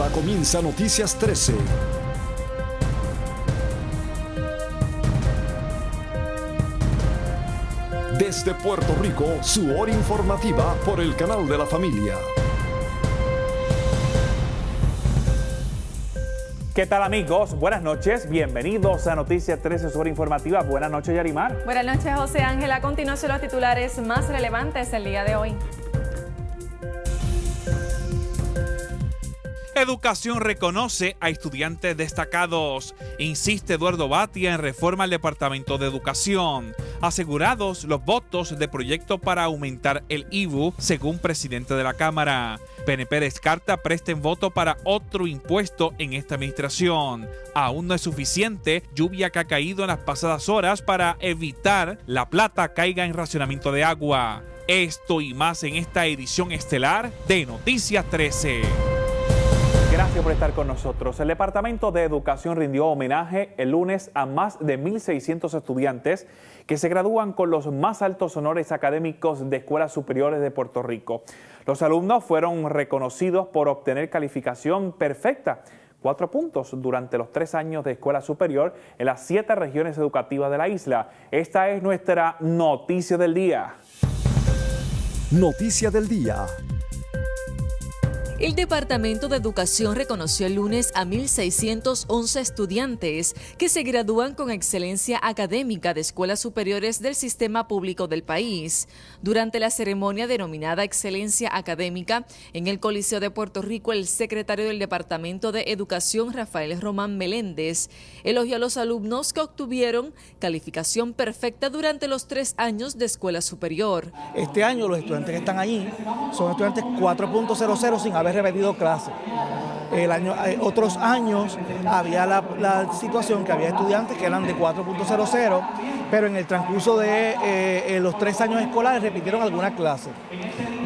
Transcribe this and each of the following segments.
Ahora comienza Noticias 13. Desde Puerto Rico, su hora informativa por el canal de la familia. ¿Qué tal, amigos? Buenas noches, bienvenidos a Noticias 13, su hora informativa. Buenas noches, Yarimar. Buenas noches, José Ángel. A continuación, los titulares más relevantes del día de hoy. Educación reconoce a estudiantes destacados. Insiste Eduardo Batia en reforma al Departamento de Educación. Asegurados los votos de proyecto para aumentar el IVU, según presidente de la Cámara. PNP descarta presten voto para otro impuesto en esta administración. Aún no es suficiente lluvia que ha caído en las pasadas horas para evitar la plata caiga en racionamiento de agua. Esto y más en esta edición estelar de Noticias 13. Gracias por estar con nosotros. El Departamento de Educación rindió homenaje el lunes a más de 1,600 estudiantes que se gradúan con los más altos honores académicos de escuelas superiores de Puerto Rico. Los alumnos fueron reconocidos por obtener calificación perfecta, 4 puntos durante los 3 años de escuela superior en las 7 regiones educativas de la isla. Esta es nuestra noticia del día. Noticia del día. El Departamento de Educación reconoció el lunes a 1,611 estudiantes que se gradúan con excelencia académica de escuelas superiores del sistema público del país. Durante la ceremonia denominada Excelencia Académica en el Coliseo de Puerto Rico, el secretario del Departamento de Educación, Rafael Román Meléndez, elogió a los alumnos que obtuvieron calificación perfecta durante los 3 años de escuela superior. Este año los estudiantes que están allí son estudiantes 4.00 sin haber repetido clases. Otros años había la situación que había estudiantes que eran de 4.00, pero en el transcurso de los 3 años escolares repitieron alguna clase,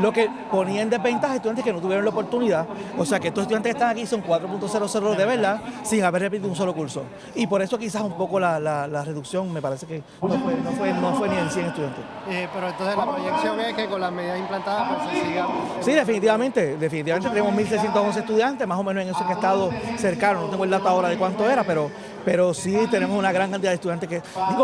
lo que ponía en desventaja a estudiantes que no tuvieron la oportunidad. O sea que estos estudiantes que están aquí son 4.00 de verdad, sin haber repetido un solo curso. Y por eso quizás un poco la reducción, me parece que no fue ni en 100 estudiantes. Pero entonces la proyección es que con las medidas implantadas pues se siga. Sí, definitivamente tenemos 1,611 estudiantes, más o menos en eso que he estado cercano, no tengo el dato ahora de cuánto era, pero sí tenemos una gran cantidad de estudiantes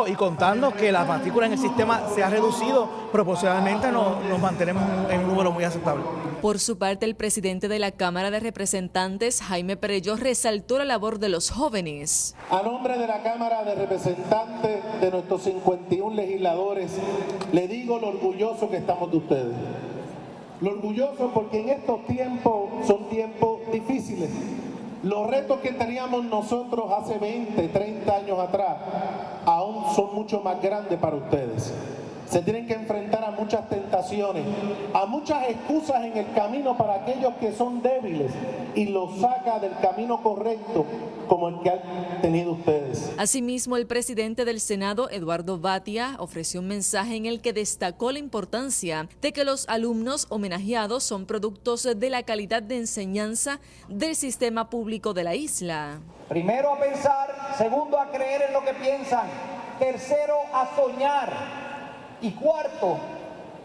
y contando que la matrícula en el sistema se ha reducido proporcionalmente, nos mantenemos en un número muy aceptable. Por su parte, el presidente de la Cámara de Representantes, Jaime Perelló, resaltó la labor de los jóvenes. A nombre de la Cámara de Representantes, de nuestros 51 legisladores, le digo lo orgulloso que estamos de ustedes. Lo orgulloso porque en estos tiempos son tiempos difíciles. Los retos que teníamos nosotros hace 20, 30 años atrás aún son mucho más grandes para ustedes. Se tienen que enfrentar a muchas tentaciones, a muchas excusas en el camino para aquellos que son débiles y los saca del camino correcto como el que han tenido ustedes. Asimismo, el presidente del Senado, Eduardo Batia, ofreció un mensaje en el que destacó la importancia de que los alumnos homenajeados son productos de la calidad de enseñanza del sistema público de la isla. Primero a pensar, segundo a creer en lo que piensan, tercero a soñar. Y cuarto,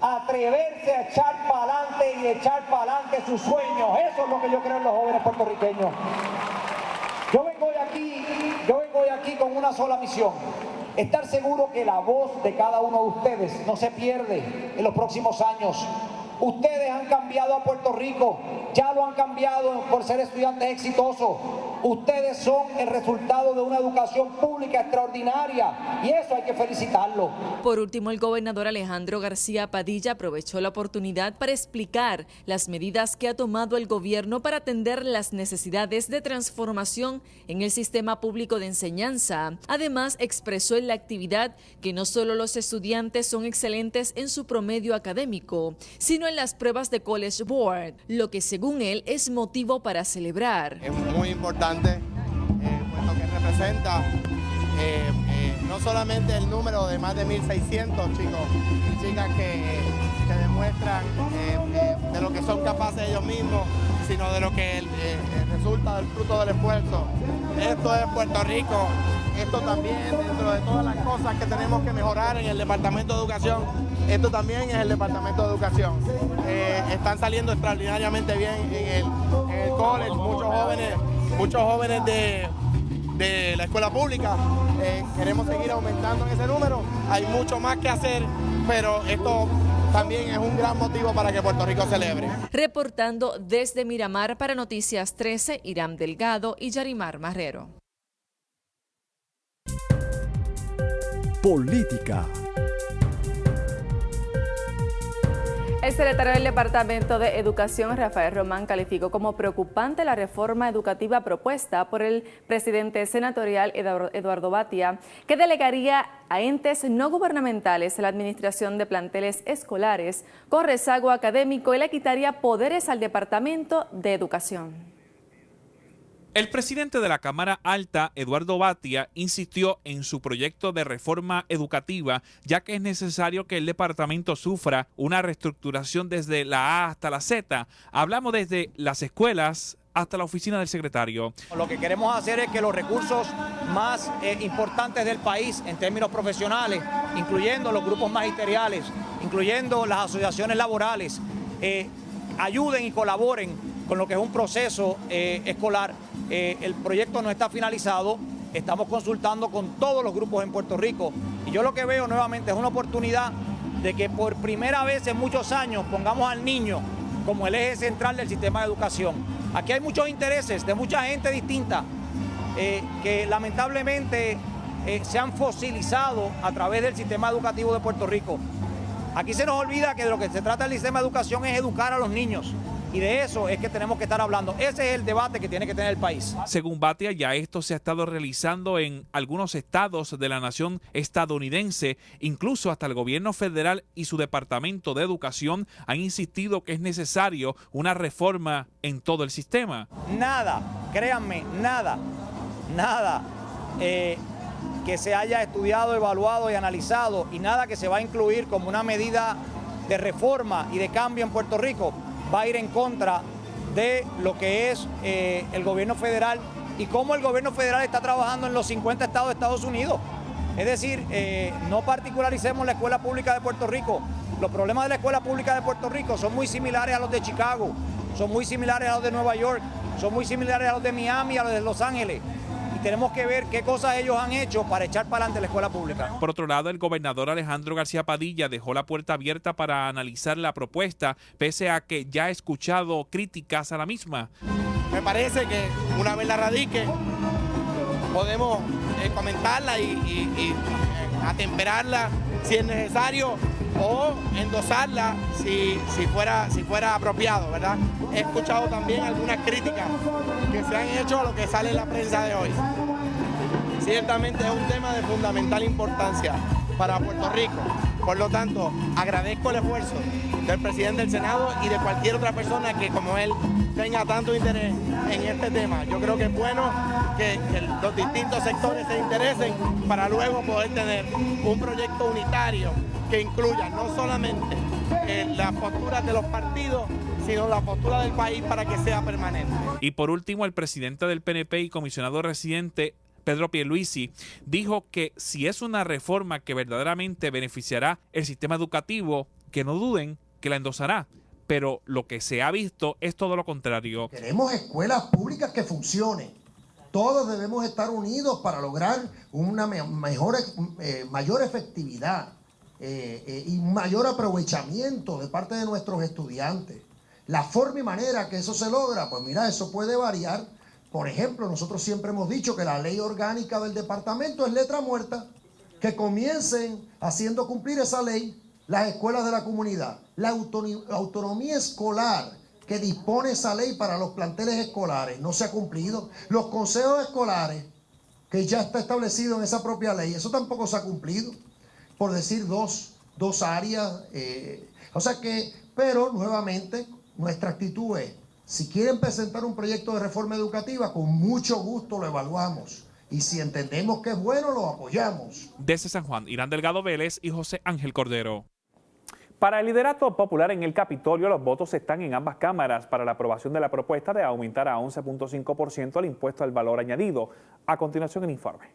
atreverse a echar para adelante y echar para adelante sus sueños. Eso es lo que yo creo en los jóvenes puertorriqueños. Yo vengo hoy aquí con una sola misión. Estar seguro que la voz de cada uno de ustedes no se pierde en los próximos años. Ustedes han cambiado a Puerto Rico, ya lo han cambiado por ser estudiantes exitosos. Ustedes son el resultado de una educación pública extraordinaria y eso hay que felicitarlo. Por último, el gobernador Alejandro García Padilla aprovechó la oportunidad para explicar las medidas que ha tomado el gobierno para atender las necesidades de transformación en el sistema público de enseñanza. Además, expresó en la actividad que no solo los estudiantes son excelentes en su promedio académico, sino en las pruebas de College Board, lo que según él es motivo para celebrar. Es muy importante, puesto que representa no solamente el número de más de 1,600 chicos y chicas que demuestran de lo que son capaces ellos mismos, sino de lo que resulta del fruto del esfuerzo. Esto es Puerto Rico esto también, dentro de todas las cosas que tenemos que mejorar en el Departamento de Educación, esto también es el Departamento de Educación. Están saliendo extraordinariamente bien en el college, muchos jóvenes de la escuela pública. Queremos seguir aumentando en ese número. Hay mucho más que hacer, pero esto también es un gran motivo para que Puerto Rico celebre. Reportando desde Miramar para Noticias 13, Irán Delgado y Yarimar Marrero. Política. El secretario del Departamento de Educación, Rafael Román, calificó como preocupante la reforma educativa propuesta por el presidente senatorial Eduardo Batia, que delegaría a entes no gubernamentales la administración de planteles escolares con rezago académico y le quitaría poderes al Departamento de Educación. El presidente de la Cámara Alta, Eduardo Batia, insistió en su proyecto de reforma educativa, ya que es necesario que el departamento sufra una reestructuración desde la A hasta la Z. Hablamos desde las escuelas hasta la oficina del secretario. Lo que queremos hacer es que los recursos más importantes del país en términos profesionales, incluyendo los grupos magisteriales, incluyendo las asociaciones laborales, ayuden y colaboren con lo que es un proceso escolar. El proyecto no está finalizado, estamos consultando con todos los grupos en Puerto Rico y yo lo que veo nuevamente es una oportunidad de que por primera vez en muchos años pongamos al niño como el eje central del sistema de educación. Aquí hay muchos intereses de mucha gente distinta que lamentablemente se han fosilizado a través del sistema educativo de Puerto Rico. Aquí se nos olvida que de lo que se trata el sistema de educación es educar a los niños. Y de eso es que tenemos que estar hablando. Ese es el debate que tiene que tener el país. Según Batia, ya esto se ha estado realizando en algunos estados de la nación estadounidense. Incluso hasta el gobierno federal y su Departamento de Educación han insistido que es necesario una reforma en todo el sistema. Nada, créanme, nada que se haya estudiado, evaluado y analizado y nada que se va a incluir como una medida de reforma y de cambio en Puerto Rico va a ir en contra de lo que es el gobierno federal y cómo el gobierno federal está trabajando en los 50 estados de Estados Unidos. Es decir, no particularicemos la escuela pública de Puerto Rico. Los problemas de la escuela pública de Puerto Rico son muy similares a los de Chicago, son muy similares a los de Nueva York, son muy similares a los de Miami, a los de Los Ángeles. Y tenemos que ver qué cosas ellos han hecho para echar para adelante la escuela pública. Por otro lado, el gobernador Alejandro García Padilla dejó la puerta abierta para analizar la propuesta, pese a que ya ha escuchado críticas a la misma. Me parece que una vez la radique, podemos comentarla y atemperarla si es necesario o endosarla si fuera apropiado, ¿verdad? He escuchado también algunas críticas que se han hecho a lo que sale en la prensa de hoy. Ciertamente es un tema de fundamental importancia para Puerto Rico. Por lo tanto, agradezco el esfuerzo del presidente del Senado y de cualquier otra persona que, como él, tenga tanto interés en este tema. Yo creo que es bueno que los distintos sectores se interesen para luego poder tener un proyecto unitario que incluya no solamente las posturas de los partidos, sino la postura del país para que sea permanente. Y por último, el presidente del PNP y comisionado residente, Pedro Pierluisi, dijo que si es una reforma que verdaderamente beneficiará el sistema educativo, que no duden que la endosará. Pero lo que se ha visto es todo lo contrario. Queremos escuelas públicas que funcionen. Todos debemos estar unidos para lograr una mayor efectividad y un mayor aprovechamiento de parte de nuestros estudiantes. La forma y manera que eso se logra, pues mira, eso puede variar. Por ejemplo, nosotros siempre hemos dicho que la ley orgánica del departamento es letra muerta, que comiencen haciendo cumplir esa ley las escuelas de la comunidad. La autonomía escolar que dispone esa ley para los planteles escolares no se ha cumplido. Los consejos escolares, que ya está establecido en esa propia ley, eso tampoco se ha cumplido, por decir dos áreas. O sea que, pero nuevamente, nuestra actitud es, si quieren presentar un proyecto de reforma educativa, con mucho gusto lo evaluamos. Y si entendemos que es bueno, lo apoyamos. Desde San Juan, Irán Delgado Vélez y José Ángel Cordero. Para el liderato popular en el Capitolio, los votos están en ambas cámaras para la aprobación de la propuesta de aumentar a 11.5% el impuesto al valor añadido. A continuación, el informe.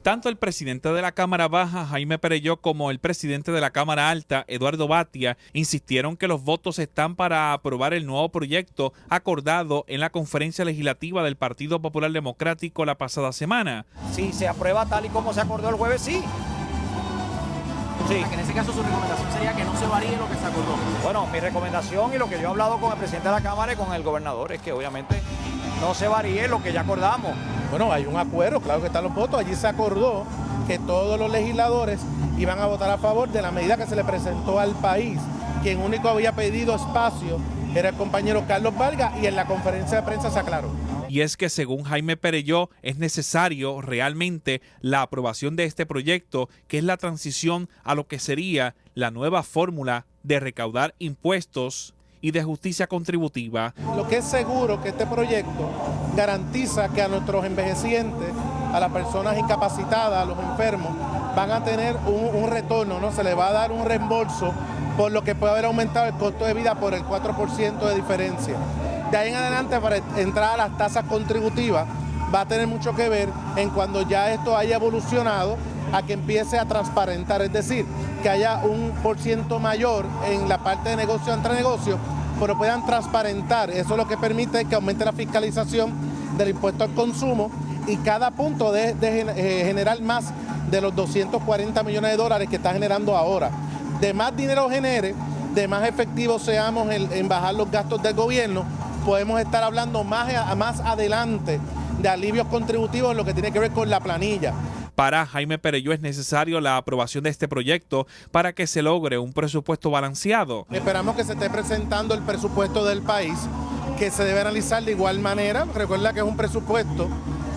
Tanto el presidente de la Cámara Baja, Jaime Perelló, como el presidente de la Cámara Alta, Eduardo Batia, insistieron que los votos están para aprobar el nuevo proyecto acordado en la conferencia legislativa del Partido Popular Democrático la pasada semana. Si se aprueba tal y como se acordó el jueves, sí. Sí. En ese caso su recomendación sería que no se varíe lo que se acordó. Bueno, mi recomendación y lo que yo he hablado con el presidente de la Cámara y con el gobernador es que obviamente no se varíe lo que ya acordamos. Bueno, hay un acuerdo, claro que están los votos. Allí se acordó que todos los legisladores iban a votar a favor de la medida que se le presentó al país. Quien único había pedido espacio era el compañero Carlos Vargas y en la conferencia de prensa se aclaró. Y es que según Jaime Perelló es necesario realmente la aprobación de este proyecto, que es la transición a lo que sería la nueva fórmula de recaudar impuestos y de justicia contributiva. Lo que es seguro que este proyecto garantiza que a nuestros envejecientes, a las personas incapacitadas, a los enfermos, van a tener un retorno, ¿no? Se les va a dar un reembolso por lo que puede haber aumentado el costo de vida por el 4% de diferencia. De ahí en adelante, para entrar a las tasas contributivas, va a tener mucho que ver en cuando ya esto haya evolucionado a que empiece a transparentar, es decir, que haya un % mayor en la parte de negocio entre negocios, pero puedan transparentar. Eso es lo que permite que aumente la fiscalización del impuesto al consumo y cada punto de generar más de los 240 millones de dólares que está generando ahora. De más dinero genere, de más efectivos seamos en bajar los gastos del gobierno, podemos estar hablando más adelante de alivios contributivos en lo que tiene que ver con la planilla. Para Jaime Perelló es necesario la aprobación de este proyecto para que se logre un presupuesto balanceado. Esperamos que se esté presentando el presupuesto del país, que se debe analizar de igual manera. Recuerda que es un presupuesto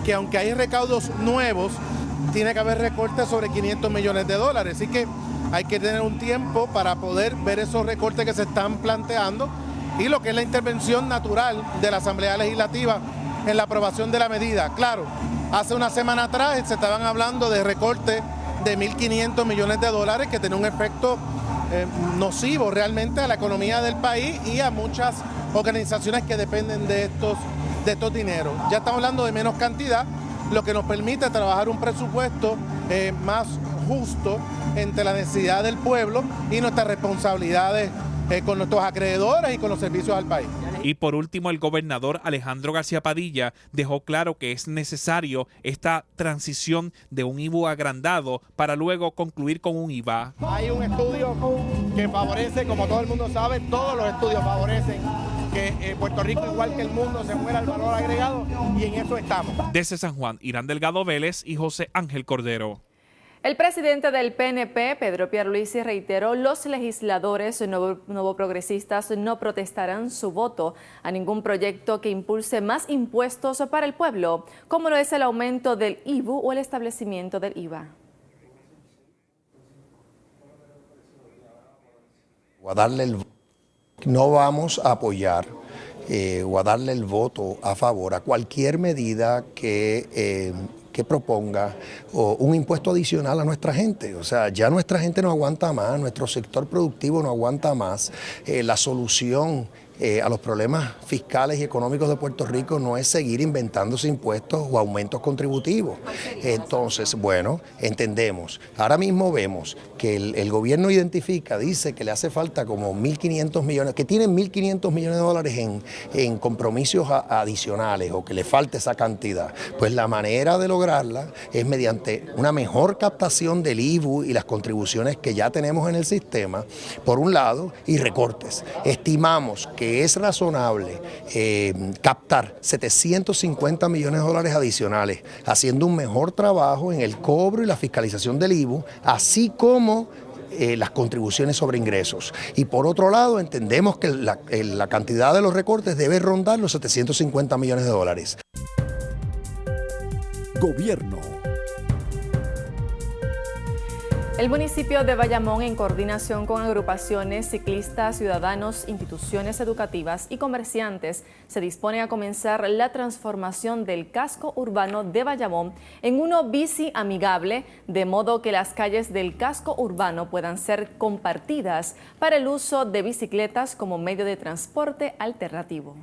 que aunque hay recaudos nuevos, tiene que haber recortes sobre 500 millones de dólares. Así que hay que tener un tiempo para poder ver esos recortes que se están planteando y lo que es la intervención natural de la Asamblea Legislativa en la aprobación de la medida. Claro, hace una semana atrás se estaban hablando de recortes de 1.500 millones de dólares que tiene un efecto nocivo realmente a la economía del país y a muchas organizaciones que dependen de estos dineros. Ya estamos hablando de menos cantidad, lo que nos permite trabajar un presupuesto más justo entre la necesidad del pueblo y nuestras responsabilidades con nuestros acreedores y con los servicios al país. Y por último, el gobernador Alejandro García Padilla dejó claro que es necesario esta transición de un IVU agrandado para luego concluir con un IVA. Hay un estudio que favorece, como todo el mundo sabe, todos los estudios favorecen que Puerto Rico, igual que el mundo, se muera el valor agregado y en eso estamos. Desde San Juan, Irán Delgado Vélez y José Ángel Cordero. El presidente del PNP, Pedro Pierluisi, reiteró: los legisladores novoprogresistas no protestarán su voto a ningún proyecto que impulse más impuestos para el pueblo, como lo es el aumento del IVU o el establecimiento del IVA. No vamos a apoyar o a darle el voto a favor a cualquier medida que proponga un impuesto adicional a nuestra gente. O sea, ya nuestra gente no aguanta más, nuestro sector productivo no aguanta más. La solución a los problemas fiscales y económicos de Puerto Rico no es seguir inventándose impuestos o aumentos contributivos. Entonces, bueno, entendemos. Ahora mismo vemos que el gobierno dice que le hace falta como 1.500 millones, que tienen 1.500 millones de dólares en compromisos adicionales o que le falta esa cantidad. Pues la manera de lograrla es mediante una mejor captación del IVU y las contribuciones que ya tenemos en el sistema, por un lado, y recortes. Estimamos que es razonable captar 750 millones de dólares adicionales, haciendo un mejor trabajo en el cobro y la fiscalización del IVU, así como las contribuciones sobre ingresos. Y por otro lado, entendemos que la cantidad de los recortes debe rondar los 750 millones de dólares. Gobierno. El municipio de Bayamón, en coordinación con agrupaciones, ciclistas, ciudadanos, instituciones educativas y comerciantes, se dispone a comenzar la transformación del casco urbano de Bayamón en uno bici amigable, de modo que las calles del casco urbano puedan ser compartidas para el uso de bicicletas como medio de transporte alternativo.